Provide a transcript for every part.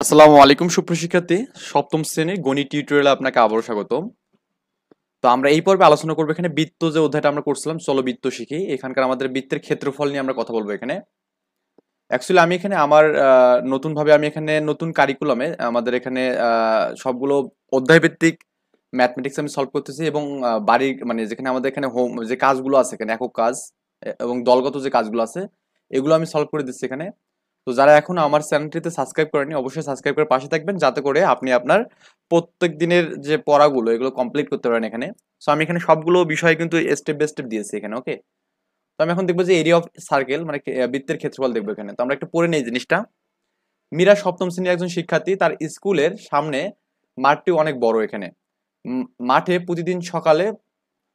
আসসালামু আলাইকুম সুপ্রিয় শিক্ষার্থী, সপ্তম শ্রেণীর গণিত টিউটোরিয়ালে আপনাকে আবারও স্বাগতম। তো আমরা এই পর্বে আলোচনা করবো এখানে বৃত্ত যে অধ্যায়টা আমরা করছিলাম, চলো বৃত্ত শিখি। এখানকার আমাদের বৃত্তের ক্ষেত্রফল নিয়ে আমরা কথা বলবো এখানে। অ্যাকচুয়ালি আমি এখানে আমার নতুন ভাবে আমি এখানে নতুন কারিকুলামে আমাদের এখানে সবগুলো অধ্যায় ভিত্তিক ম্যাথমেটিক্স আমি সলভ করতেছি এবং বাড়ির মানে যেখানে আমাদের এখানে হোম যে কাজগুলো আছে এখানে একক কাজ এবং দলগত যে কাজগুলো আছে এগুলো আমি সলভ করে দিচ্ছি এখানে। তো যারা এখনো আমার চ্যানেলটিতে সাবস্ক্রাইব করেনি অবশ্যই সাবস্ক্রাইব করে পাশে থাকবেন, যাতে করে আপনি আপনার প্রত্যেক দিনের যে পড়াগুলো এগুলো কমপ্লিট করতে পারেন এখানে। সো আমি এখানে সবগুলো বিষয় কিন্তু স্টেপ বাই স্টেপ দিয়েছি এখানে, ওকে। তো আমি এখন দেখবো যে এরিয়া অফ সার্কেল মানে বৃত্তের ক্ষেত্রফল দেখবো এখানে। তো আমরা একটু পড়ে নেই জিনিসটা। মীরা সপ্তম শ্রেণীর একজন শিক্ষার্থী, তার স্কুলের সামনে মাঠটি অনেক বড় এখানে। মাঠে প্রতিদিন সকালে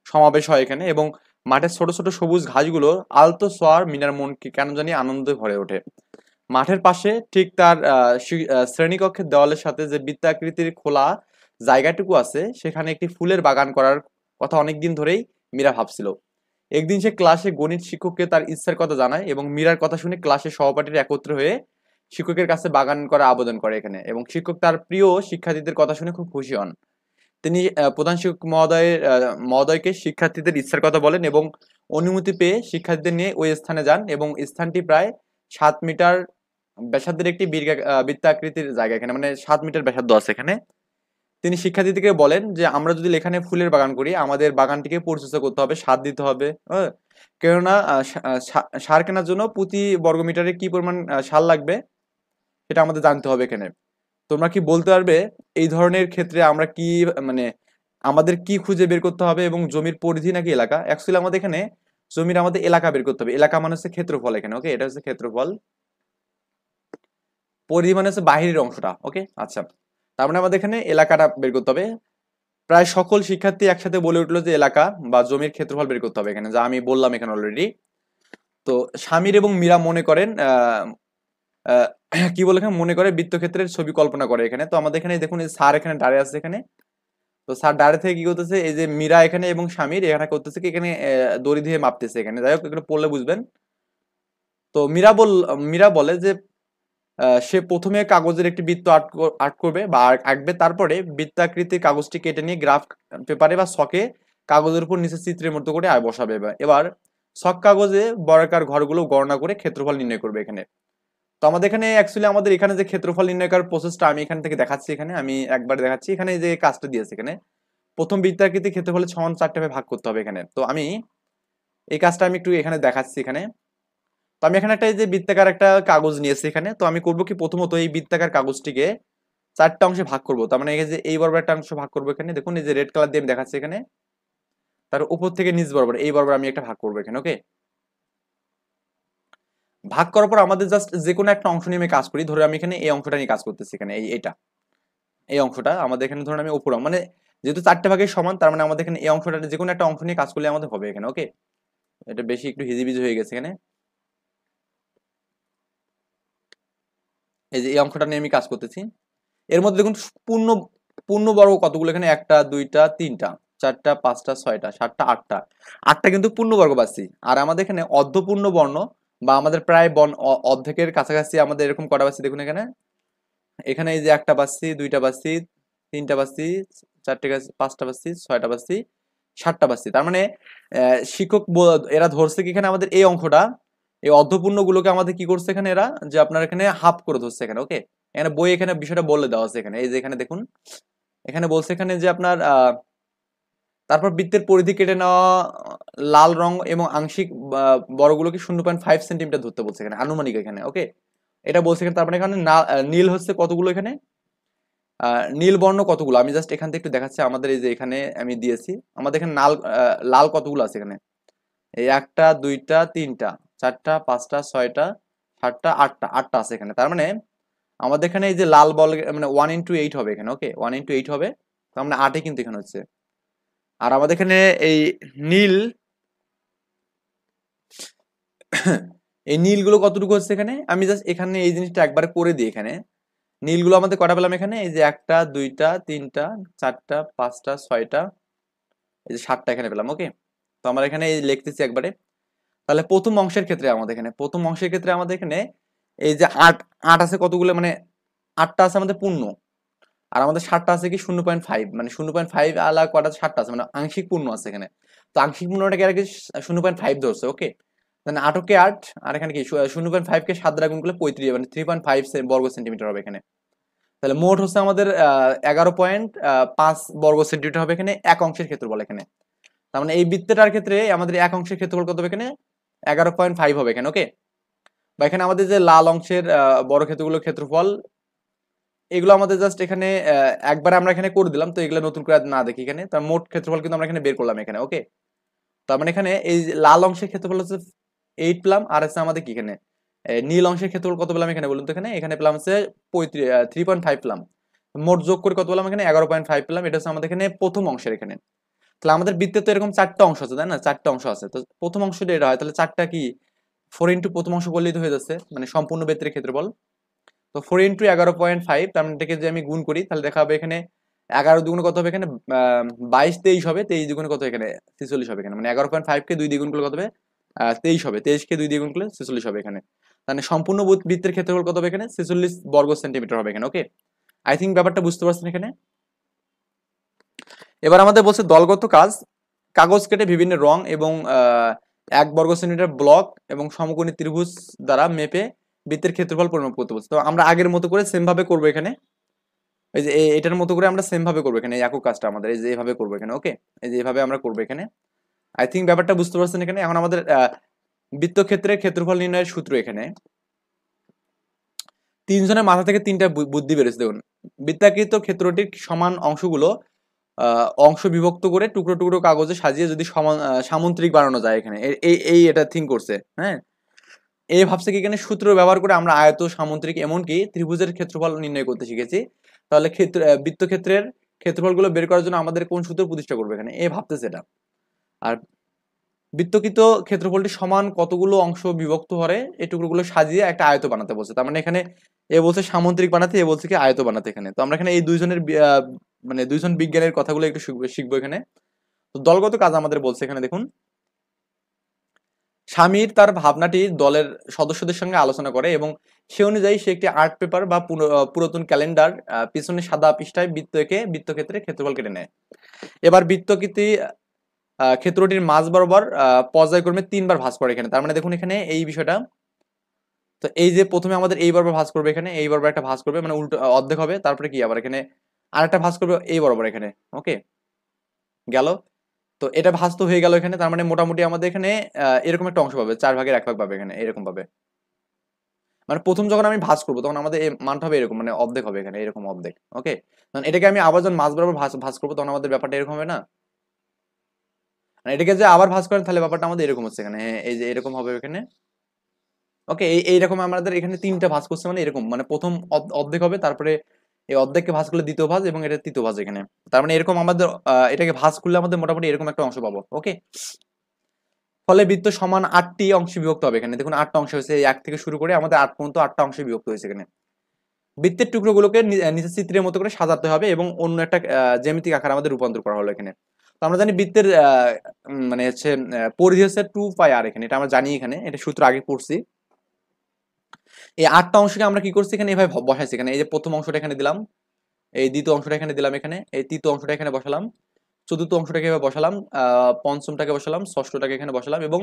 সমাবেশ হয় এখানে এবং মাঠের ছোট ছোট সবুজ ঘাসগুলো আলতো সোয়ার মিনার মনকে কেন জানি আনন্দে ভরে ওঠে। মাঠের পাশে ঠিক তার শ্রেণীকক্ষের দেওয়ালের সাথে যে বৃত্তাকৃতির খোলা জায়গাটুকু আছে সেখানে একটি ফুলের বাগান করার কথা অনেকদিন ধরেই মীরা ভাবছিল। একদিন সে ক্লাসে গণিত শিক্ষককে তার ইচ্ছার কথা জানায় এবং মীরার কথা শুনে ক্লাসের সহপাঠীরা একত্র হয়ে শিক্ষকের কাছে বাগান করার আবেদন করে এখানে, এবং শিক্ষক তার প্রিয় শিক্ষার্থীদের কথা শুনে খুব খুশি হন। তিনি প্রধান শিক্ষক মহোদয়কে শিক্ষার্থীদের ইচ্ছার কথা বলেন এবং অনুমতি পেয়ে শিক্ষার্থীদের নিয়ে ওই স্থানে যান, এবং স্থানটি প্রায় 7 মিটার ব্যাসার্ধের একটি বৃত্তাকৃতির জায়গা এখানে, মানে 7 মিটার ব্যাসার্ধ আছে এখানে। তিনি শিক্ষার্থীদেরকে বলেন যে আমরা যদি এখানে ফুলের বাগান করি আমাদের বাগানটিকে পরিচর্যা করতে হবে, সার দিতে হবে, হ্যাঁ? কেননা সার কেনার জন্য প্রতি বর্গমিটারে কি পরিমাণ সার লাগবে সেটা আমাদের জানতে হবে এখানে। তোমরা কি বলতে পারবে এই ধরনের ক্ষেত্রে আমরা কি মানে আমাদের কি খুঁজে বের করতে হবে, এবং জমির পরিধি নাকি এলাকা? অ্যাকচুয়ালি আমাদের এখানে জমির আমাদের এলাকা বের করতে হবে। এলাকা মানে হচ্ছে ক্ষেত্রফল এখানে, ওকে। এটা হচ্ছে ক্ষেত্রফল। পরিধি মানে হচ্ছে বাহিরের অংশটা, ওকে। আচ্ছা, তার মানে আমাদের এখানে এলাকাটা বের করতে হবে। প্রায় সকল শিক্ষার্থী একসাথে বলে উঠলো যে এলাকা বা জমির ক্ষেত্রফল বের করতে হবে এখানে, যা আমি বললাম এখানে অলরেডি। তো স্বামীর এবং মীরা মনে করেন আহ, কি বলে এখানে মনে করে বৃত্তক্ষেত্রের ছবি কল্পনা করে এখানে। তো আমাদের এখানে দেখুন এই স্যার এখানে দাঁড়িয়ে আছে এখানে। তো স্যার দাঁড়িয়ে থেকে কি করতেছে, এই যে মীরা এখানে এবং স্বামীর এখানে করতেছে কি এখানে দড়ি দিয়ে মাপতেছে এখানে। যাই হোক, এখানে পড়লে বুঝবেন। তো মীরা বলে যে সে প্রথমে কাগজের একটি বৃত্ত আর্ট করবে বা আঁকবে, তারপরে বৃত্তাকৃতির কাগজটি কেটে নিয়ে গ্রাফ পেপারে বা ছকে কাগজের উপর নিচে চিত্রের মতো করে বসাবে। এবার ছক কাগজে বর্গাকার ঘরগুলো গণনা করে ক্ষেত্রফল নির্ণয় করবে এখানে। তো আমাদের এখানে অ্যাকচুয়ালি আমাদের এখানে যে ক্ষেত্রফল নির্ণয় করার প্রসেসটা আমি এখান থেকে দেখাচ্ছি এখানে, আমি একবার দেখাচ্ছি এখানে যে কাজটা দিয়েছে এখানে। প্রথম বৃত্তাকৃতির ক্ষেত্রফলের সমান 4টা ভাগে ভাগ করতে হবে এখানে। তো আমি এই কাজটা আমি একটু এখানে দেখাচ্ছি এখানে। তো আমি এখানে একটা এই যে বৃত্তাকার একটা কাগজ নিয়েছি এখানে। তো আমি করবো কি, প্রথমত এই বৃত্তাকার কাগজটিকে 4টা অংশে ভাগ করবো। তার মানে এই যে এই বরাবর একটা অংশ ভাগ করবো এখানে, দেখুন এই যে রেড কালার দিয়ে আমি দেখাচ্ছি এখানে। তার উপর থেকে নিচ বরাবর এই বরাবর আমি একটা ভাগ করবো এখানে, ওকে। ভাগ করার পর আমাদের জাস্ট যে কোনো একটা অংশ নিয়ে আমি কাজ করি। ধরে আমি এখানে এই অংশটা নিয়ে কাজ করতেছি এখানে, এইটা এই অংশটা আমাদের এখানে ধরুন আমি উপর মানে যেহেতু 4টে ভাগের সমান, তার মানে আমাদের এখানে এই অংশটা যে কোনো একটা অংশ নিয়ে কাজ করলে আমাদের হবে এখানে, ওকে। এটা বেশি একটু হিজিবিজি হয়ে গেছে এখানে। এই যে এই অংশটা নিয়ে আমি কাজ করতেছি। এর মধ্যে দেখুন পূর্ণ পূর্ণবর্গ কতগুলো এখানে, 1টা 2টা 3টা 4টা 5টা 6টা 7টা 8টা 8টা কিন্তু পূর্ণবর্গ পাচ্ছি। আর আমাদের এখানে অর্ধপূর্ণ বর্ণ বা আমাদের প্রায় অর্ধেকের কাছাকাছি আমাদের এরকম কটা পাচ্ছি দেখুন এখানে। এখানে এই যে 1টা পাচ্ছি, 2টা পাচ্ছি, 3টা পাচ্ছি, 4টে 5টা পাচ্ছি, 6টা পাচ্ছি, 7টা পাচ্ছি। তার মানে শিক্ষক এরা ধরছে কি এখানে আমাদের এই অঙ্কটা, এই অর্ধপূর্ণ গুলোকে আমাদের কি করছে এখানে এরা, যে আপনার এখানে হাফ করে ধরছে এখানে, ওকে। এখানে বই এখানে বিষয়টা বলে দেওয়া আছে এখানে, এই যে এখানে দেখুন এখানে বলছে এখানে যে আপনার তারপর বৃত্তের পরিধি কেটে নেওয়া লাল রং এবং আংশিক বড়গুলোকে 0.5 সেন্টিমিটার ধরতে বলছে এখানে, আনুমানিক এখানে, ওকে। এটা বলছে এখানে। তারপরে এখানে নীল হচ্ছে কতগুলো এখানে, নীল বর্ণ কতগুলো আমি জাস্ট এখান থেকে একটু দেখাচ্ছি। আমাদের এই যে এখানে আমি দিয়েছি আমাদের এখানে লাল কতগুলো আছে এখানে, এই 1টা 2টা 3টা 4টা 5টা 6টা 7টা 8টা 8টা আছে এখানে। তার মানে আমাদের এখানে এই যে লাল বল মানে 1 into 8 হবে এখানে, ওকে। 1 into 8 হবে, তার মানে 8 কিন্তু এখানে হচ্ছে। আর আমাদের এখানে এই নীল এই নীলগুলো কতটুকু হচ্ছে এখানে, আমি জাস্ট এখানে এই জিনিসটা একবার করে দিই এখানে। নীলগুলো আমাদের কটা পেলাম এখানে, এই যে 1টা 2টা 3টা 4টা 5টা 6টা এই যে 7টা এখানে পেলাম, ওকে। তো আমরা এখানে এই লিখতেছি একবারে। তাহলে প্রথম অংশের ক্ষেত্রে আমাদের এখানে এই যে 8 8 আছে কতগুলো, মানে 8টা আছে আমাদের পূর্ণ, আর আমাদের 7টা আছে কি 0.5, মানে 0.5 আলা কটা 7টা আছে, মানে আংশিক পূর্ণ আছে এখানে। তো আংশিক পূর্ণটাকে আর কি 0.5 ধরছে, ওকে। মানে 8কে 8, আর এখানে কি 0.5 কে 7 দ্বারা গুণ করলে 35, মানে 3.5 বর্গ সেন্টিমিটার হবে এখানে। তাহলে মোট হচ্ছে আমাদের 11.5 বর্গ সেন্টিমিটার হবে এখানে এক অংশের ক্ষেত্রফল এখানে। তার মানে এই বৃত্তটার ক্ষেত্রে আমাদের এক অংশের ক্ষেত্রফল কত হবে এখানে? 11.5 হবে এখানে, ওকে। বা এখানে আমাদের যে লাল অংশের বড় ক্ষেত্রগুলোর ক্ষেত্রফল, এগুলো আমাদের জাস্ট এখানে একবার আমরা এখানে করে দিলাম, তো এগুলো নতুন করে না দেখি এখানে। তার মোট ক্ষেত্রফল কিন্তু আমরা এখানে বের করলাম এখানে, ওকে। তার মানে এখানে এই লাল অংশের ক্ষেত্রফল হচ্ছে 8 পেলাম, আর হচ্ছে আমাদের কি এখানে নীল অংশের ক্ষেত্রফল কত পেলাম এখানে বলুন তো? এখানে এখানে পেলাম হচ্ছে 3.5 পেলাম। মোট যোগ করে কত পেলাম এখানে? 11.5 পেলাম। এটা হচ্ছে আমাদের এখানে প্রথম অংশের এখানে। তাহলে আমাদের বৃত্তের তো এরকম 4টা অংশ আছে, তাই না? 4টা অংশ আছে, তো প্রথম অংশটা এটা হয়, তাহলে 4টা কি 4 ইন্টু প্রথম অংশ করলেই তো হয়ে যাচ্ছে, মানে সম্পূর্ণ বৃত্তের ক্ষেত্রফল। তো 4 ইন্টু 11.5, তার মানে এটাকে যদি আমি গুণ করি তাহলে দেখা হবে এখানে 11 দুগুণে কত হবে এখানে? 22, 23 হবে। 23 দুগুণে কত এখানে? 46 হবে এখানে। মানে 11.5 কে 2 দিয়ে গুণ করলে কত হবে? 23 হবে। 23 কে 2 দিয়ে গুণ করলে 46 হবে এখানে। মানে সম্পূর্ণ বৃত্তের ক্ষেত্রফল কত হবে এখানে? 46 বর্গ সেন্টিমিটার হবে এখানে, ওকে। আই থিঙ্ক ব্যাপারটা বুঝতে পারছেন এখানে। এবার আমাদের বলছে দলগত কাজ, কাগজ কেটে বিভিন্ন রং এবং 1 বর্গ সেন্টিমিটার ব্লক এবং সমকোণী ত্রিভুজ দ্বারা মেপে বৃত্তের ক্ষেত্রফল পরিমাপ করতে বলছে। তো আমরা আগের মতো করে সেম ভাবে করবো এখানে। এই যে এটার মতো করে আমরা সেম ভাবে করবো এখানে, এই একক কাজটা আমাদের এই যে এভাবে করবো এখানে, ওকে। এই যে এভাবে আমরা করবো এখানে। আই থিঙ্ক ব্যাপারটা বুঝতে পারছেন এখানে। এখন আমাদের বৃত্তক্ষেত্রের ক্ষেত্রফল নির্ণয়ের সূত্র এখানে। তিনজনের মাথা থেকে তিনটা বুদ্ধি বেরোচ্ছে দেখুন। বৃত্তাকৃত ক্ষেত্রটির সমান অংশগুলো অংশ বিভক্ত করে টুকরো টুকরো কাগজে সাজিয়ে যদি সমান সামুদ্রিক বানানো যায় এখানে, এই এটা থিঙ্ক করছে, হ্যাঁ। এই ভাবছে কি এখানে সূত্র ব্যবহার করে আমরা আয়ত, সামুদ্রিক, এমনকি ত্রিভুজের ক্ষেত্রফল নির্ণয় করতে শিখেছি। তাহলে বৃত্তক্ষেত্রের ক্ষেত্রফলগুলো বের করার জন্য আমাদের কোন সূত্র প্রতিষ্ঠা করবে এখানে, এ ভাবতেছে এটা। আর বৃত্তকৃত ক্ষেত্রফলটি সমান কতগুলো অংশ বিভক্ত হরে এই টুকরোগুলো সাজিয়ে একটা আয়ত বানাতে বলছে। তার মানে এখানে এ বলছে সামুদ্রিক বানাতে, এ বলছে কি আয়ত বানাতে এখানে। তো আমরা এখানে এই দুইজনের মানে দুইজন বিজ্ঞানের কথাগুলো একটু শিখবো এখানে। তো দলগত কাজ আমাদের বলছে এখানে দেখুন। স্বামীর তার ভাবনাটি দলের সদস্যদের সঙ্গে আলোচনা করে এবং সে অনুযায়ী সে একটি আর্ট পেপার বা পুরাতন ক্যালেন্ডার পিছনে সাদা পৃষ্ঠায় বৃত্ত এঁকে বৃত্তক্ষেত্রে ক্ষেত্রফল কেটে নেয়। এবার বৃত্তকৃতি ক্ষেত্রটির মাঝ বরাবর পর্যায়ক্রমে 3বার ভাঁজ করে এখানে। তার মানে দেখুন এখানে এই বিষয়টা। তো এই যে প্রথমে আমাদের এই বরাবর ভাঁজ করবে এখানে, এই বরাবর একটা ভাঁজ করবে, মানে উল্টো অর্ধেক হবে। তারপরে কি আবার এখানে আরেকটা ভাঁজ করবে এই বরাবর এখানে, ওকে। গেল। তো এটা ভাঁজ তো হয়ে গেল এখানে। তার মানে মোটামুটি আমাদের এখানে এরকম একটা অংশ পাবে, 4/1 পাবে এখানে, এরকম পাবে। মানে প্রথম যখন আমি ভাঁজ করবো তখন আমাদের এই মানটা হবে এরকম, মানে অর্ধেক হবে এখানে, এরকম অর্ধেক, ওকে। মানে এটাকে আমি আবার যখন মাঝ বরাবর ভাঁজ ভাঁজ করবো তখন আমাদের ব্যাপারটা এরকম হবে না। মানে এটাকে যে আবার ভাঁজ করেন তাহলে ব্যাপারটা আমাদের এরকম হচ্ছে এখানে, হ্যাঁ, এই যে এরকম হবে এখানে, ওকে। এইরকম আমাদের এখানে 3টা ভাঁজ করছে, মানে এরকম, মানে প্রথম অর্ধেক হবে, তারপরে এই অর্ধেককে ভাঁজ করলে দ্বিতীয় ভাঁজ এবং এটা তৃতীয় ভাঁজ এখানে। তার মানে এরকম আমাদের এটাকে ভাঁজ করলে আমাদের মোটামুটি এরকম একটা অংশ পাবো, ওকে। ফলে বৃত্ত সমান 8টি অংশে বিভক্ত হবে এখানে। দেখুন 8টা অংশ হয়েছে, 1 থেকে শুরু করে আমাদের 8 পর্যন্ত 8টা অংশে বিভক্ত হয়েছে এখানে। বৃত্তের টুকরোগুলোকে নিচের চিত্রের মতো করে সাজাতে হবে এবং অন্য একটা জ্যামিতিক আকার আমাদের রূপান্তর করা হলো এখানে। তো আমরা জানি বৃত্তের মানে হচ্ছে পরিধি হচ্ছে 2πr এখানে, এটা আমরা জানি এখানে, এটা সূত্র আগে পড়ছি। এই 8টা অংশকে আমরা কি করছি এখানে, এভাবে বসাইছি এখানে। এই যে প্রথম অংশটা এখানে দিলাম, এই দ্বিতীয় অংশটা এখানে দিলাম এখানে, এই তৃতীয় অংশটা এখানে বসালাম, চতুর্থ অংশটাকে এভাবে বসালাম, পঞ্চমটাকে বসালাম, ষষ্ঠটাকে এখানে বসালাম এবং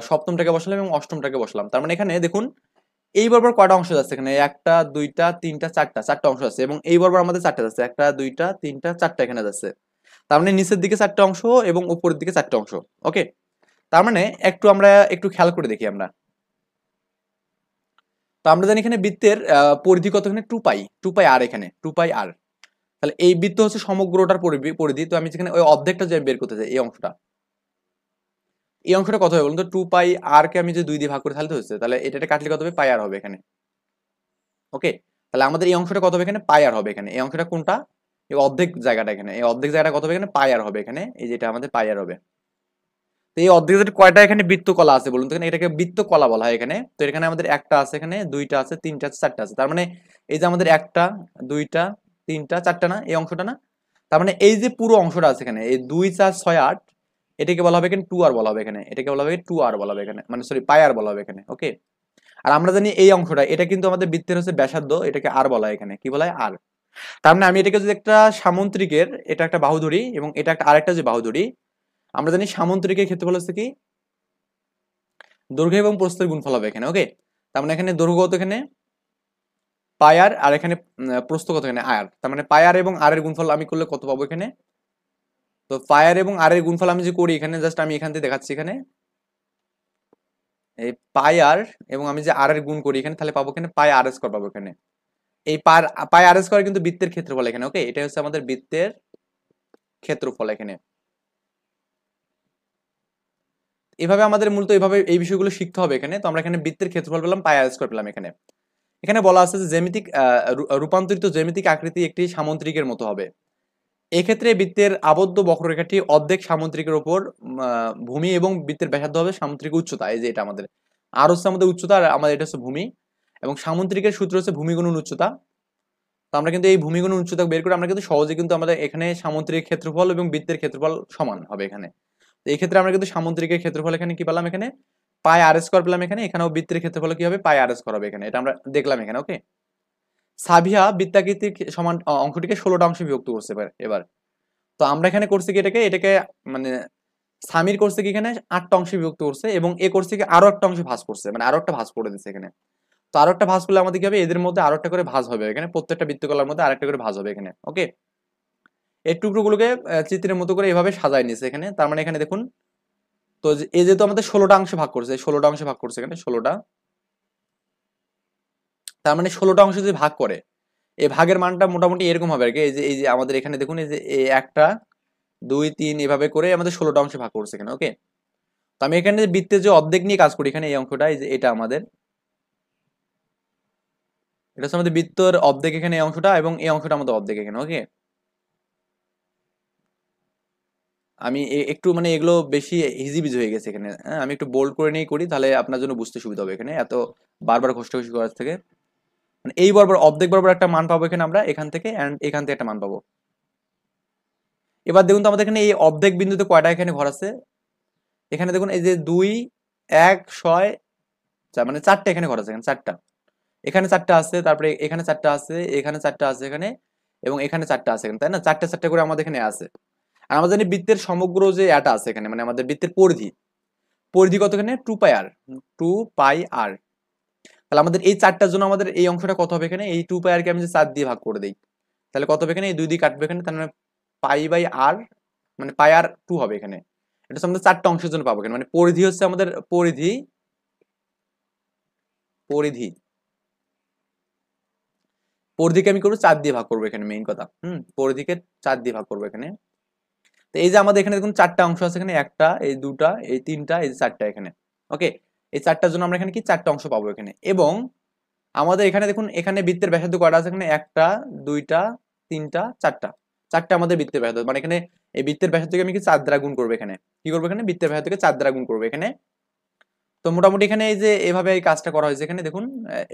সপ্তমটাকে বসালাম এবং অষ্টমটাকে বসালাম। তার মানে এখানে দেখুন এই বরাবর কয়টা অংশ যাচ্ছে এখানে? 1টা 2টা 3টা 4টা অংশ আছে এবং এই বরাবর আমাদের 4টা যাচ্ছে, 1টা 2টা 3টা 4টা এখানে যাচ্ছে। তার মানে নিচের দিকে 4টা অংশ এবং উপরের দিকে 4টা অংশ, ওকে। তার মানে আমরা একটু খেয়াল করে দেখি আমরা। তো আমরা জানি এখানে বৃত্তের পরিধি কত এখানে? 2π আর এখানে 2πr। তাহলে এই বৃত্ত হচ্ছে সমগ্রটার পরিধি। তো আমি যেখানে ওই অর্ধেকটা যে বের করতে চাই, এই অংশটা, এই অংশটা কত হবে বলুন তো? 2πr কে আমি যে 2 দিয়ে ভাগ করে তাহলে তো হচ্ছে, তাহলে এটা কাটলে কত হবে? πr হবে এখানে, ওকে। তাহলে আমাদের এই অংশটা কত হবে এখানে? πr হবে এখানে। এই অংশটা কোনটা? এই অর্ধেক জায়গাটা এখানে, এই অর্ধেক জায়গাটা কত হবে এখানে? πr হবে এখানে, এই যেটা আমাদের πr হবে। তো এই অর্ধেক কয়টা এখানে বৃত্তকলা আছে বলুন তো? এখানে এটাকে বৃত্তকলা বলা হয় এখানে। তো এখানে আমাদের 1টা আছে এখানে, 2টা আছে, 3টা আছে, 4টা আছে। তার মানে এই যে আমাদের 1টা 2টা 3টা 4টা না, এই অংশটা না। তার মানে এই যে পুরো অংশটা আছে এখানে, এই 2 4 6 8, এটাকে বলা হবে এখানে 2r বলা হবে এখানে, এটাকে বলা হবে 2r বলা হবে এখানে, মানে সরি πr বলা হবে এখানে, ওকে। আর আমরা জানি এই অংশটা এটা কিন্তু আমাদের বৃত্তের হচ্ছে ব্যাসার্ধ, এটাকে আর বলা হয় এখানে, কি বলা হয় আর। তার মানে আমি এটাকে যদি একটা সামুদ্রিকের এটা একটা বাহু ধরি এবং এটা একটা আরেকটা যে বাহু ধরি, আমরা জানি সামুদ্রিকের ক্ষেত্রফল হচ্ছে কি দৈর্ঘ্য এবং প্রস্থের গুণফল হবে এখানে। ওকে, তার মানে এখানে দৈর্ঘ্য কত এখানে পাই আর, আর এখানে প্রস্থ কত এখানে আর, তার মানে পাই আর এবং আর এর গুণফল আমি করলে কত পাবো এখানে। তো পাই আর এবং আর এর গুণফল আমি যে করি এখানে, জাস্ট আমি এখান থেকে দেখাচ্ছি এখানে এই পাই আর এবং আমি যে আর এর গুণ করি এখানে, তাহলে পাবো এখানে পাই আর স্কয়ার পাবো এখানে। এই পাই আর স্কয়ার কিন্তু বৃত্তের ক্ষেত্রফল এখানে। ওকে, এটা হচ্ছে আমাদের বৃত্তের ক্ষেত্রফল এখানে। এভাবে আমাদের মূলত এইভাবে এই বিষয়গুলো শিখতে হবে এখানে। তো আমরা এখানে বৃত্তের ক্ষেত্রফল পেলাম, পাই আর স্কয়ার পেলাম এখানে। এখানে বলা আছে যে জ্যামিতিক রূপান্তরিত জ্যামিতিক আকৃতি একটি সামুদ্রিকের মতো হবে। এক্ষেত্রে বৃত্তের আবদ্ধ বক্ররেখাটি অর্ধেক সামুদ্রিকের উপর ভূমি এবং বৃত্তের ব্যাসার্ধ হবে সামুদ্রিক উচ্চতা। এই যে এটা আমাদের আর হচ্ছে আমাদের উচ্চতা, আর আমাদের এটা হচ্ছে ভূমি, এবং সামুদ্রিকের সূত্র হচ্ছে ভূমি গুণন উচ্চতা। তো আমরা কিন্তু এই ভূমি গুণন উচ্চতা বের করে আমরা কিন্তু সহজে কিন্তু আমাদের এখানে সামুদ্রিক ক্ষেত্রফল এবং বৃত্তের ক্ষেত্রফল সমান হবে এখানে। তো এই ক্ষেত্রে আমরা কিন্তু সামুদ্রিকের ক্ষেত্রফল এখানে কি পেলাম এখানে পাই আর স্কয়ার পেলাম এখানে, এখানেও বৃত্তের ক্ষেত্রফল কি হবে পাই আর স্কয়ার হবে এখানে, এটা আমরা দেখলাম এখানে। ওকে, সাভিয়া বৃত্তাকৃতির সমান অংশটিকে 16টা অংশে বিভক্ত করছে এবার। তো আমরা এখানে করছি কি এটাকে এটাকে মানে সামির করছে কি এখানে 8টা অংশে বিভক্ত করছে, এবং এ করছে কি আরো একটা অংশে ভাঁজ করছে, মানে আরো একটা ভাঁজ করে দিচ্ছে এখানে। তো আরো একটা ভাঁজ করলে আমাদের কি হবে, এদের মধ্যে আরো একটা করে ভাঁজ হবে এখানে, প্রত্যেকটা বৃত্তকলার মধ্যে আরেকটা করে ভাঁজ হবে এখানে। ওকে, এই টুকরোগুলোকে চিত্রের মতো করে এভাবে সাজায় নিছে এখানে। তার মানে এখানে দেখুন, তো এই যেহেতু আমাদের 16টা অংশে ভাগ করছে, 16টা অংশে ভাগ করছে এখানে 16টা, তার মানে 16টা অংশে যদি ভাগ করে এই ভাগের মানটা মোটামুটি এরকম হবে আর কি। এই যে আমাদের এখানে দেখুন এই যে এই একটা দুই তিন এভাবে করে আমাদের 16টা অংশে ভাগ করছে এখানে। ওকে, তো আমি এখানে বৃত্তের যে অর্ধেক নিয়ে কাজ করি এখানে, এই অংশটা এই যে এটা আমাদের এটা হচ্ছে আমাদের বৃত্তর অর্ধেক এখানে এই অংশটা, এবং এই অংশটা আমাদের অর্ধেক এখানে। ওকে, আমি একটু মানে এগুলো বেশি হিজিবিজি হয়ে গেছে এখানে, হ্যাঁ আমি একটু বোল্ড করে নিয়ে করি, তাহলে আপনার জন্য বুঝতে সুবিধা হবে এখানে, এত বারবার ঘষাঘষি করার থেকে। মানে এই বরাবর অর্ধেক বরাবর একটা মান পাবো এখানে আমরা এখান থেকে, এন্ড এখান থেকে একটা মান পাবো। এবার দেখুন তো আমাদের এখানে এই অর্ধেক বিন্দুতে কয়টা এখানে ঘর আছে, এখানে দেখুন এই যে 2 1 6 মানে 4টা এখানে ঘর আছে, এখানে 4টা, এখানে 4টা আছে, তারপরে এখানে 4টা আছে, এখানে 4টা আছে এখানে, এবং এখানে 4টা আছে এখানে, তাই না? 4টা 4টা করে আমাদের এখানে আছে। আর আমাদের জানি বৃত্তের সমগ্র যে এটা আছে এখানে, মানে আমাদের বৃত্তের পরিধি, পরিধি কত এখানে 2 পাই আর, 2 পাই আর। তাহলে আমাদের এই 4টার জন্য আমাদের এই অংশটা কত হবে এখানে, এই 2 পাই আর কে আমি যে 4 দিয়ে ভাগ করে দেই, তাহলে কত হবে এখানে, এই 2 দিয়ে কাটবে এখানে, তার মানে পাই বাই আর, মানে পাই আর 2 হবে এখানে। এটা হচ্ছে আমাদের 4টা অংশের জন্য পাবো এখানে, মানে পরিধি হচ্ছে আমাদের পরিধি, পরিধি পরিধিকে আমি করবো 4 দিয়ে ভাগ করবো এখানে, মেইন কথা। পরিধিকে 4 দিয়ে ভাগ করবো এখানে। তো এই যে আমাদের এখানে দেখুন 4টা অংশ আছে এখানে, একটা এই দুটা এই তিনটা এই যে 4টা এখানে। ওকে, এই 4টার জন্য আমরা এখানে কি 4টা অংশ পাবো এখানে, এবং আমাদের এখানে দেখুন এখানে বৃত্তের ব্যাসার্ধ কয়টা আছে এখানে, একটা দুইটা তিনটা চারটা, 4টা আমাদের বৃত্তের ব্যাসার্ধ, মানে এখানে এই বৃত্তের ব্যাসার্ধকে আমি কি 4 দ্বারা গুণ করবো এখানে, কি করবো এখানে বৃত্তের ব্যাসার্ধকে 4 দ্বারা গুণ করবো এখানে। তো মোটামুটি এখানে এই যে এভাবে এই কাজটা করা হয়েছে এখানে দেখুন,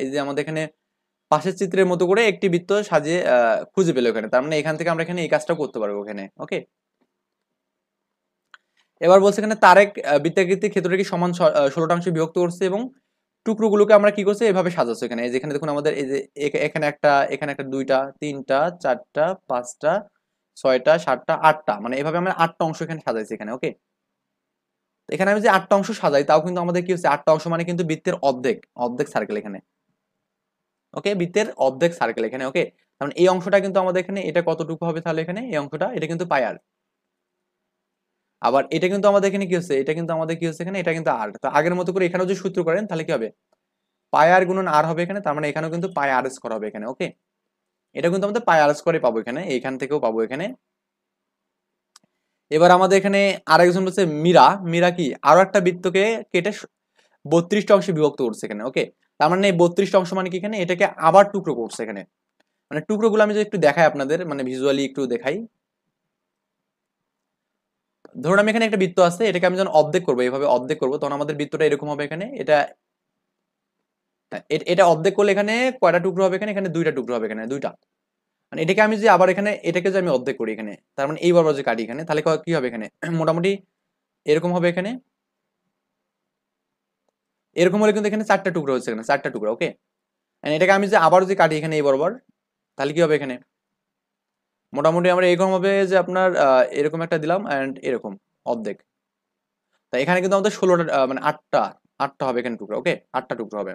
এই যে আমাদের এখানে পাশের চিত্রের মতো করে একটি বৃত্ত সাজিয়ে খুঁজে পেলো এখানে, তার মানে এখান থেকে আমরা এখানে এই কাজটা করতে পারবো এখানে। ওকে, এবার বলছে এখানে তারেক বৃত্তাকৃতির ক্ষেত্রটি সমান 16টা অংশে বিভক্ত করছে, এবং টুকরোগুলোকে আমরা কি করছি এভাবে সাজাচ্ছি এখানে। এই যেখানে দেখুন আমাদের এই যে এখানে একটা দুইটা তিনটা চারটা পাঁচটা ছয়টা সাতটা আটটা, মানে এভাবে আমরা 8টা অংশ এখানে সাজাইছি এখানে। ওকে, এখানে আমি যে 8টা অংশ সাজাই, তাও কিন্তু আমাদের কি হচ্ছে 8টা অংশ মানে কিন্তু বৃত্তের অর্ধেক, অর্ধেক সার্কেল এখানে। ওকে, বৃত্তের অর্ধেক সার্কেল এখানে। ওকে, কারণ এই অংশটা কিন্তু আমাদের এখানে এটা কতটুকু হবে তাহলে এখানে, এই অংশটা এটা কিন্তু পাই আর, আবার এটা কিন্তু আমাদের এখানে কি হচ্ছে, এটা কিন্তু আমাদের কি হচ্ছে এখানে, এটা কিন্তু আর। তো আগের মতো করে এখানেও যদি সূত্র করেন তাহলে কি হবে, পাই আর গুণন আর হবে এখানে, তার মানে এখানেও কিন্তু পাই আর স্কয়ার হবে এখানে। ওকে, এটা কিন্তু আমাদের পাই আর স্কয়ারই পাবো এখানে, এইখান থেকেও পাবো এখানে। এবার আমাদের এখানে আরেকজন বলছে মীরা, মীরা কি আরো একটা বৃত্তকে কেটে 32টা অংশে বিভক্ত করছে এখানে। ওকে, তার মানে এই 32টা অংশ মানে কি এখানে এটাকে আবার টুকরো করছে এখানে। মানে টুকরোগুলো আমি যদি একটু দেখাই আপনাদের, মানে ভিজুয়ালি একটু দেখাই। ধরুন আমি এখানে একটা বৃত্ত আছে, এটাকে আমি যখন অর্ধেক করবো, এইভাবে অর্ধেক করবো, তখন আমাদের বৃত্তটা এরকম হবে এখানে। এটা এটা অর্ধেক করলে এখানে কয়টা টুকরো হবে এখানে, এখানে 2টা টুকরো হবে এখানে, 2টা। মানে এটাকে আমি যে আবার এখানে এটাকে যে আমি অর্ধেক করি এখানে, তার মানে এই বরাবর যে কাটি এখানে, তাহলে কি হবে এখানে মোটামুটি এরকম হবে এখানে। এরকম হলে কিন্তু এখানে 4টা টুকরো হচ্ছে, এখানে 4টা টুকরো। ওকে, এটাকে আমি যে আবার যদি কাটি এখানে এই বরাবর, তাহলে কি হবে এখানে মোটামুটি আমরা এরকম হবে যে আপনার এরকম একটা দিলাম অ্যান্ড এরকম অর্ধেক। তাই এখানে কিন্তু আমাদের 16টা মানে 8টা 8টা হবে এখানে টুকরো। ওকে, 8টা টুকরো হবে।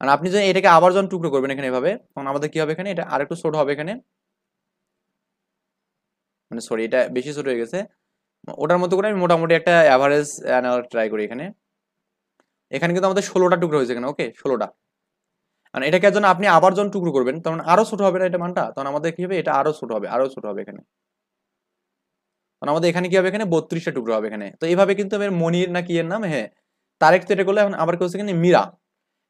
আর আপনি যদি এটাকে আবার যখন টুকরো করবেন এখানে এভাবে, তখন আমাদের কি হবে এখানে, এটা আরেকটু ছোট হবে এখানে, মানে সরি এটা বেশি ছোট হয়ে গেছে। ওটার মতো করে আমি মোটামুটি একটা অ্যাভারেজ নেওয়ার ট্রাই করি এখানে। এখানে কিন্তু আমাদের 16টা টুকরো হয়েছে এখানে। ওকে, 16টা। মানে এটাকে জন্য আপনি আবার যখন টুকরো করবেন তখন আরো ছোট হবে না এটা মানটা, তখন আমাদের কি হবে, এটা আরো ছোট হবে, আরো ছোট হবে এখানে। তখন আমাদের এখানে কি হবে, এখানে 32টা টুকরো হবে এখানে। তো এইভাবে কিন্তু এর মনির না কি এর নাম, হ্যাঁ তারেক তো এটা করলে, এখন আবার করছে এখানে মীরা।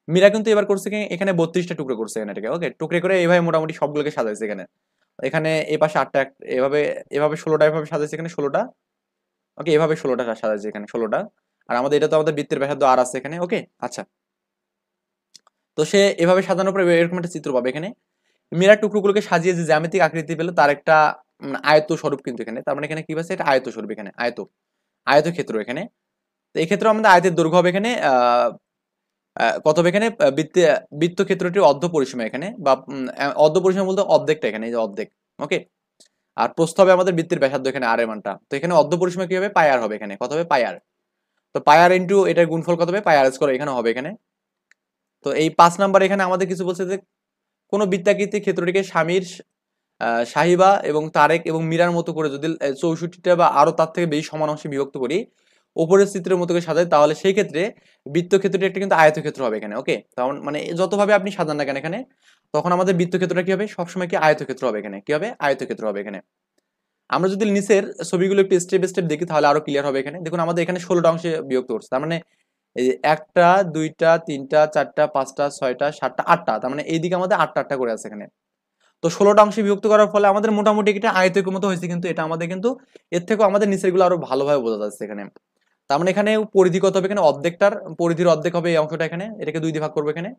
মীরা কিন্তু এবার করছে কি এখানে 32টা টুকরো করছে এখানে এটাকে। ওকে, টুকরে করে এইভাবে মোটামুটি সবগুলোকে সাজাইছে এখানে। এখানে এই পাশে 8টা, এভাবে এভাবে 16টা এভাবে সাজাইছে এখানে 16টা। ওকে, এভাবে 16টা সাজাইছে এখানে 16টা। আর আমাদের এটা তো আমাদের বৃত্তের ব্যাসার্ধ আর আছে এখানে। ওকে, আচ্ছা। তো সে এভাবে সাজানোর পরে এরকম একটা চিত্র পাবে এখানে। মীরার টুকরোগুলোকে সাজিয়ে যে জ্যামিতিক আকৃতি পেলো তার একটা আয়ত স্বরূপ কিন্তু এখানে। তার মানে এখানে কি পাচ্ছে, এটা আয়ত স্বরূপ এখানে, আয়ত ক্ষেত্র এখানে। তো এই ক্ষেত্রে আমাদের আয়তের দৈর্ঘ্য হবে এখানে কত হবে এখানে, বৃত্ত ক্ষেত্রটির অর্ধ পরিসীমা এখানে, বা অর্ধ পরিসীমা বলতে অর্ধেকটা এখানে, এই যে অর্ধেক। ওকে, আর প্রস্থ হবে আমাদের বৃত্তের ব্যাসার্ধ এখানে আর এর মানটা। তো এখানে অর্ধ পরিসীমা কি হবে, পাই আর হবে এখানে। কত হবে, পাই আর। তো পাই আর ইন্টু এটার গুণফল কত হবে, পাই আর স্কয়ার এখানে হবে এখানে। তো এই 5 নাম্বার এখানে আমাদের কিছু বলছে যে কোন বৃত্তাকৃতির ক্ষেত্রটিকে স্বামীর সাহিবা এবং তারেক এবং মীরার মতো করে যদি 64টা বা আরো তার থেকে বেশি সমান অংশে বিভক্ত করি, উপরের চিত্রের মতো করে সাজাই, তাহলে সেই ক্ষেত্রে বৃত্ত ক্ষেত্রটি একটা কিন্তু আয়তক্ষেত্র হবে এখানে। ওকে, তখন মানে যতভাবে আপনি সাজান না কেন এখানে, তখন আমাদের বৃত্ত ক্ষেত্রটা কি হবে, সবসময় কি আয়তক্ষেত্র হবে এখানে। কি হবে, আয়তক্ষেত্র হবে এখানে। আমরা যদি নিচের ছবিগুলো একটু স্টেপ বাই স্টেপ দেখি তাহলে আরো ক্লিয়ার হবে এখানে। দেখুন আমাদের এখানে 16টা অংশে বিভক্ত করছে, তার মানে এই যে 1টা 2টা 3টা 4টা 5টা 6টা 7টা 8টা, তার মানে এইদিকে আমাদের 8টা 8টা করে আছে এখানে। তো 16টা অংশে বিভক্ত করার ফলে আমাদের মোটামুটি এটা আয়তের মতো হয়েছে, কিন্তু এটা আমাদের কিন্তু এর থেকেও আমাদের নিচের গুলো আরো ভালোভাবে বোঝা যাচ্ছে এখানে। তার মানে এখানে পরিধি কত হবে, এখানে অর্ধেকটার পরিধির অর্ধেক হবে এই অংশটা এখানে, এটাকে 2 দিয়ে ভাগ করবো এখানে।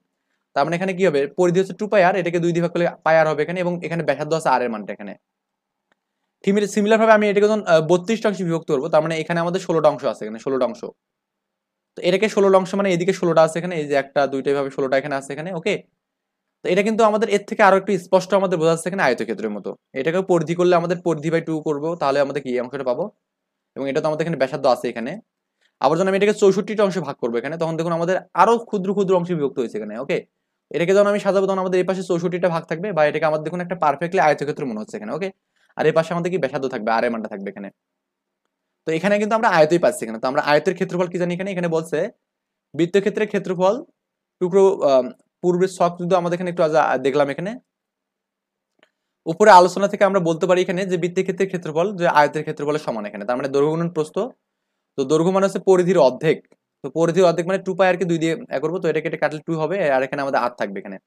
তার মানে এখানে কি হবে, পরিধি হচ্ছে 2 পাই আর, এটাকে 2 দিয়ে ভাগ করলে পাই আর হবে এখানে, এবং এখানে ব্যাসার্ধ আছে আর এর মানটা এখানে। ঠিক সিমিলার ভাবে আমি এটাকে যখন 32টা অংশে বিভক্ত করবো, তার মানে এখানে আমাদের 16টা অংশ আছে এখানে, 16টা অংশ। তো এটাকে 16 অংশ মানে এদিকে 16টা আছে এখানে, এই যে 1টা 2টা এভাবে 16টা এখানে আছে এখানে। ওকে, তো এটা কিন্তু আমাদের এর থেকে আরো একটু স্পষ্ট আমাদের বোঝা যাচ্ছে এখানে আয়তক্ষেত্রের মতো। এটাকে পরিধি করলে আমাদের পরিধি বাই 2 করবো, তাহলে আমাদের কি এই অংশটা পাবো, এবং এটা তো আমাদের এখানে ব্যাসার্ধ আছে এখানে। আবার যখন আমি এটাকে 64টা অংশে ভাগ করবো এখানে, তখন দেখুন আমাদের আরো ক্ষুদ্র ক্ষুদ্র অংশে বিভক্ত হয়েছে এখানে। ওকে, এটাকে যখন আমি সাজাবো তখন আমাদের এই পাশে 64টা ভাগ থাকবে, বা এটাকে আমাদের দেখুন একটা পারফেক্টলি আয়তক্ষেত্র মনে হচ্ছে এখানে। ওকে, আর এই পাশে আমাদের কি ব্যাসার্ধ থাকবে, আর এর মানটা থাকবে এখানে। তো এখানে কিন্তু আমরা আয়তই পাচ্ছি এখানে। তো আমরা আয়তের ক্ষেত্রফল কি জানি এখানে, এখানে বলছে বৃত্তক্ষেত্রের ক্ষেত্রফল টুকরো পূর্বের শখ যদি আমাদের এখানে একটু দেখলাম এখানে উপরে আলোচনা থেকে আমরা বলতে পারি এখানে যে বৃত্তের ক্ষেত্রের ক্ষেত্রফল যে আয়তের ক্ষেত্রফলের সমান এখানে। তার মানে দৈর্ঘ্য গুণন প্রস্থ, তো দৈর্ঘ্য মানে হচ্ছে পরিধির অর্ধেক। তো পরিধির অর্ধেক মানে 2 পাই আর কে 2 দিয়ে করবো, তো এটা কেটে কাটলে 2 হবে, আর এখানে আমাদের আর থাকবে এখানে।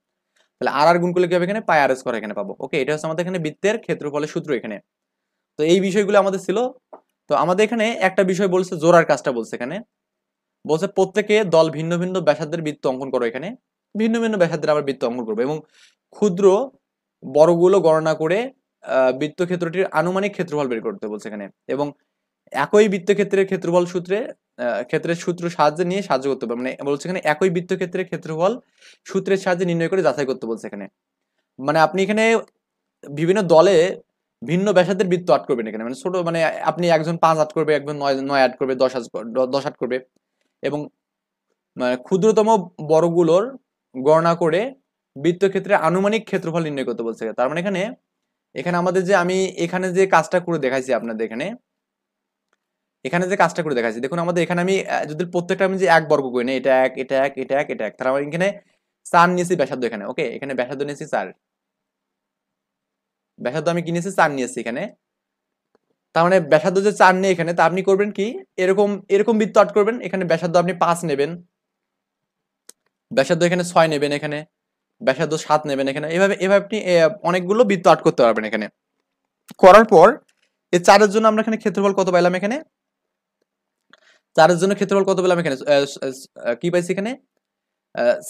তাহলে আর আর গুণ করলে কি হবে এখানে, পাই আর স্কয়ার এখানে পাবো। ওকে, এটা হচ্ছে আমাদের এখানে বৃত্তের ক্ষেত্রফলের সূত্র এখানে। তো এই বিষয়গুলো আমাদের ছিল। তো আমাদের এখানে একটা বিষয় বলছে, জোড়ার কাজটা বলছে এখানে। বলছে প্রত্যেকে দল ভিন্ন ভিন্ন ব্যাসার্ধের বৃত্ত অঙ্কন করো এখানে, ভিন্ন ভিন্ন ব্যাসার্ধের আবার বৃত্ত অঙ্কন করবো, এবং ক্ষুদ্র বড়গুলো গণনা করে বৃত্তক্ষেত্রটির আনুমানিক ক্ষেত্রফল বের করতে বলছে এখানে। এবং একই বৃত্তক্ষেত্রের ক্ষেত্রফল ক্ষেত্রের সূত্র সাহায্যে নিয়ে সাহায্য করতে হবে, মানে বলছে এখানে একই বৃত্তক্ষেত্রের ক্ষেত্রফল সূত্রের সাহায্যে নির্ণয় করে যাচাই করতে বলছে এখানে। মানে আপনি এখানে বিভিন্ন দলে ভিন্ন ব্যাসার্ধের বৃত্ত আট করবেন এখানে, মানে ছোট মানে আপনি একজন 5 আট করবে, একজন 9 আট করবে, 10 আট করবে, এবং মানে ক্ষুদ্রতম বর্গগুলোর গণনা করে বৃত্তক্ষেত্রে আনুমানিক ক্ষেত্রফল নির্ণয় করতে বলছে। তার মানে এখানে এখানে আমাদের যে আমি এখানে যে কাজটা করে দেখাইছি আপনাদের এখানে, এখানে যে কাজটা করে দেখাইছি দেখুন আমাদের এখানে আমি যদি প্রত্যেকটা আমি যে এক বর্গ করি না, এটা এক এটা এক এটা এক এটা এক, তার মানে এখানে 4 নিয়েছি ব্যাসার্ধ এখানে। ওকে, এখানে ব্যাসার্ধ নিয়েছি 4, ব্যাসার্ধ আমি কি নিয়েছি 4 নিয়েছি এখানে। তার মানে ব্যাসার্ধ যে 4 নিয়ে এখানে, তা আপনি করবেন কি এরকম এরকম বৃত্ত আট করবেন, এখানে ব্যাসার্ধ আপনি 5 নেবেন, ব্যাসার্ধ এখানে 6 নেবেন, এখানে ব্যাসার্ধ 7 নেবেন এখানে, এভাবে এভাবে আপনি অনেকগুলো বৃত্ত আট করতে পারবেন এখানে। করার পর এই 4 এর জন্য আমরা এখানে ক্ষেত্রফল কত পাইলাম এখানে, 4 এর জন্য ক্ষেত্রফল কত পেলাম এখানে, কি পাইছি এখানে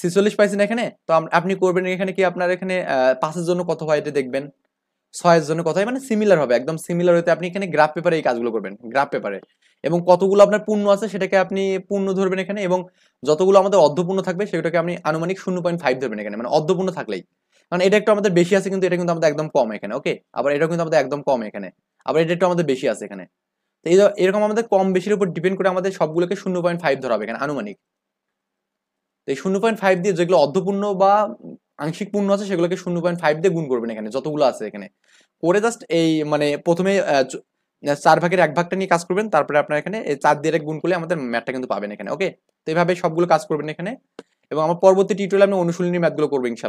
46 পাইছি না এখানে। তো আপনি করবেন এখানে কি আপনার এখানে 5 এর জন্য কত হয় এটা দেখবেন, 6 এর জন্য কত হয়, মানে সিমিলার হবে, একদম সিমিলার হতে আপনি এখানে গ্রাফ পেপারে এই কাজগুলো করবেন, গ্রাফ পেপারে এবং কতগুলো আপনার পূর্ণ আছে সেটাকে আপনি পূর্ণ ধরবেন এখানে, এবং যতগুলো আমাদের অর্ধপূর্ণ থাকবে সেটাকে আপনি আনুমানিক 0.5 ধরবেন এখানে, মানে অর্ধপূর্ণ থাকলেই। কারণ এটা একটু আমাদের বেশি আছে, কিন্তু এটা কিন্তু আমাদের একদম কম এখানে। ওকে, আবার এটা কিন্তু আমাদের একদম কম এখানে, আবার এটা একটু আমাদের বেশি আছে এখানে। তো এরকম আমাদের কম বেশির উপর ডিপেন্ড করে আমাদের সবগুলোকে 0.5 ধরা হবে এখানে আনুমানিক। তো এই 0.5 দিয়ে যেগুলো অর্ধপূর্ণ বা আংশিক পূর্ণ আছে সেগুলোকে 0.5 দিয়ে গুণ করবেন এখানে, যতগুলো আছে এখানে করে জাস্ট এই মানে প্রথমে 4/1 নিয়ে কাজ করবেন, তারপরে আপনার এখানে 4 দিয়ে গুণ করলে আমাদের ম্যাথটা কিন্তু পাবেন এখানে। ওকে, তো এইভাবে সবগুলো কাজ করবেন এখানে, এবং আমার পরবর্তী টিউটোরিয়ালে আমি অনুশীলনী ম্যাথগুলো করবো ইনশাল্লাহ।